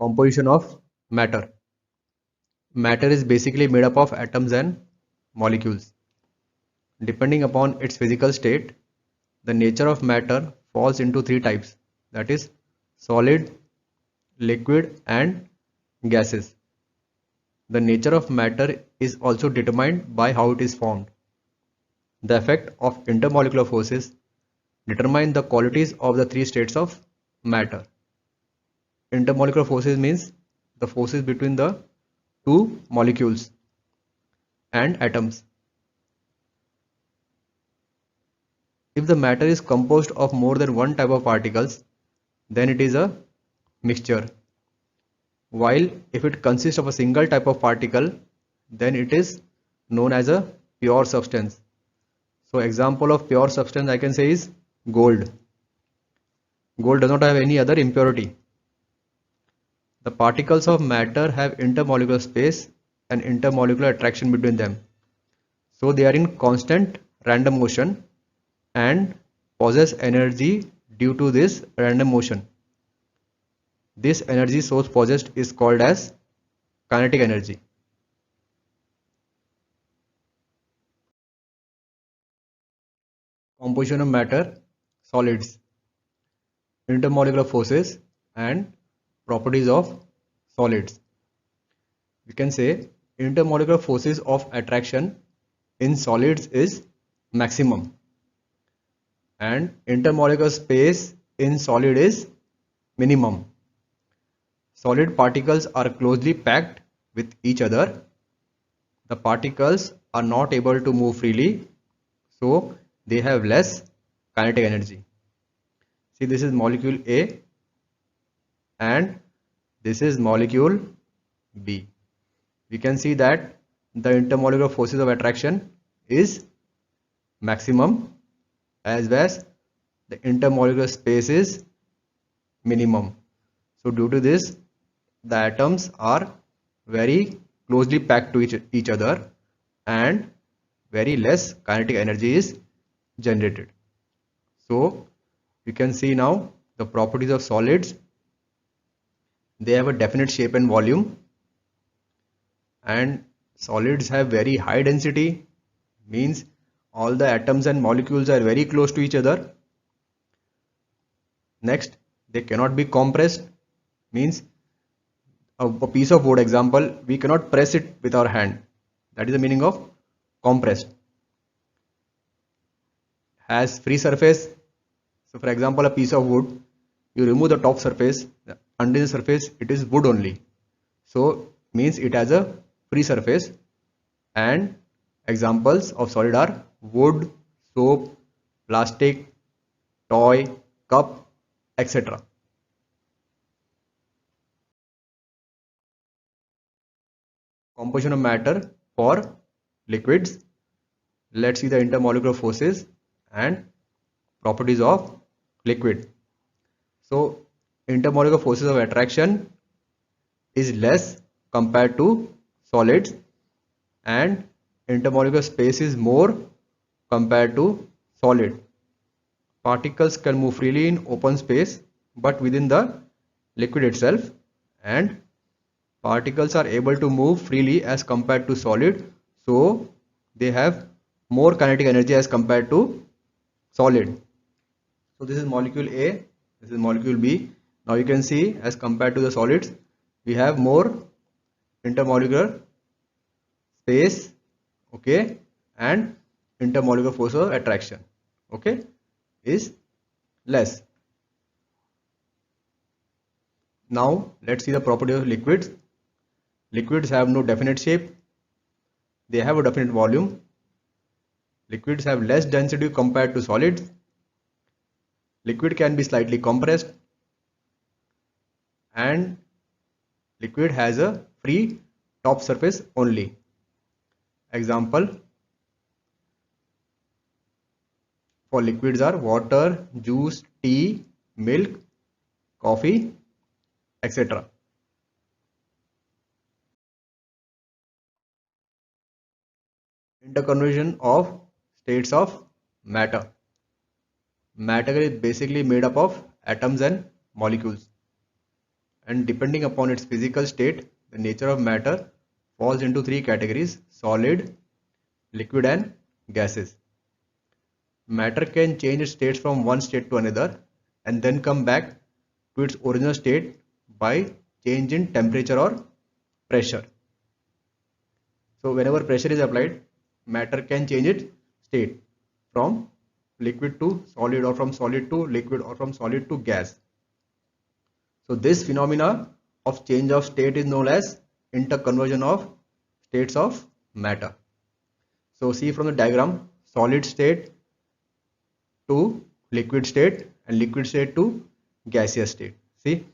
Composition of matter. Matter is basically made up of atoms and molecules. Depending upon its physical state, the nature of matter falls into three types, that is, solid, liquid, and gases. The nature of matter is also determined by how it is formed. The effect of intermolecular forces determine the qualities of the three states of matter. Intermolecular forces means the forces between the two molecules and atoms. If the matter is composed of more than one type of particles, then it is a mixture. While if it consists of a single type of particle, then it is known as a pure substance. So example of pure substance I can say is gold. Gold does not have any other impurity. The particles of matter have intermolecular space and intermolecular attraction between them. So they are in constant random motion and possess energy due to this random motion. This energy source possessed is called as kinetic energy. Composition of matter, solids, intermolecular forces and properties of solids. We can say intermolecular forces of attraction in solids is maximum and intermolecular space in solid is minimum. Solid particles are closely packed with each other. The particles are not able to move freely, so they have less kinetic energy. See, this is molecule A and this is molecule B. We can see that the intermolecular forces of attraction is maximum as well as the intermolecular space is minimum. So due to this, the atoms are very closely packed to each other and very less kinetic energy is generated. So you can see now the properties of solids. They have a definite shape and volume, and solids have very high density, means all the atoms and molecules are very close to each other. Next, they cannot be compressed, means a piece of wood example, we cannot press it with our hand. That is the meaning of compressed. Has free surface. So for example, a piece of wood, you remove the top surface, under the surface it is wood only. So means it has a free surface. And examples of solid are wood, soap, plastic, toy, cup, etc. Composition of matter for liquids. Let's see the intermolecular forces and properties of liquid. So intermolecular forces of attraction is less compared to solids and intermolecular space is more compared to solid. Particles can move freely in open space but within the liquid itself, and particles are able to move freely as compared to solid, so they have more kinetic energy as compared to solid. So this is molecule A, this is molecule B. Now you can see as compared to the solids, we have more intermolecular space, okay, and intermolecular force of attraction, okay, is less. Now let's see the property of liquids. Liquids have no definite shape, they have a definite volume. Liquids have less density compared to solids. Liquid can be slightly compressed, and liquid has a free top surface only. Example for liquids are water, juice, tea, milk, coffee, etc. Interconversion of states of matter. Matter is basically made up of atoms and molecules. and depending upon its physical state, the nature of matter falls into three categories: solid, liquid and gases. Matter can change its states from one state to another and then come back to its original state by change in temperature or pressure. So whenever pressure is applied, matter can change its state from liquid to solid, or from solid to liquid, or from solid to gas. So this phenomena of change of state is known as interconversion of states of matter. So see from the diagram, solid state to liquid state and liquid state to gaseous state. See,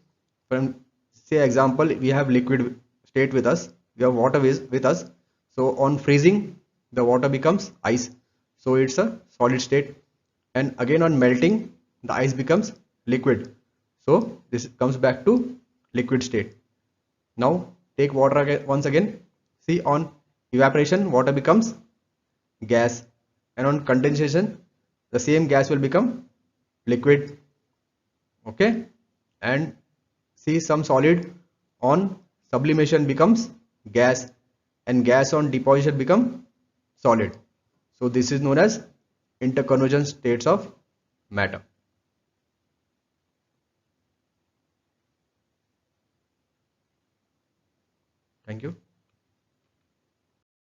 from say example, we have liquid state with us, we have water with us. So on freezing, the water becomes ice, so it's a solid state, and again on melting, the ice becomes liquid, so this comes back to liquid state. Now take water again, once again. See, on evaporation, water becomes gas, and on condensation, the same gas will become liquid. Okay, and see, some solid on sublimation becomes gas, and gas on deposition become solid. So this is known as interconversion states of matter. Thank you.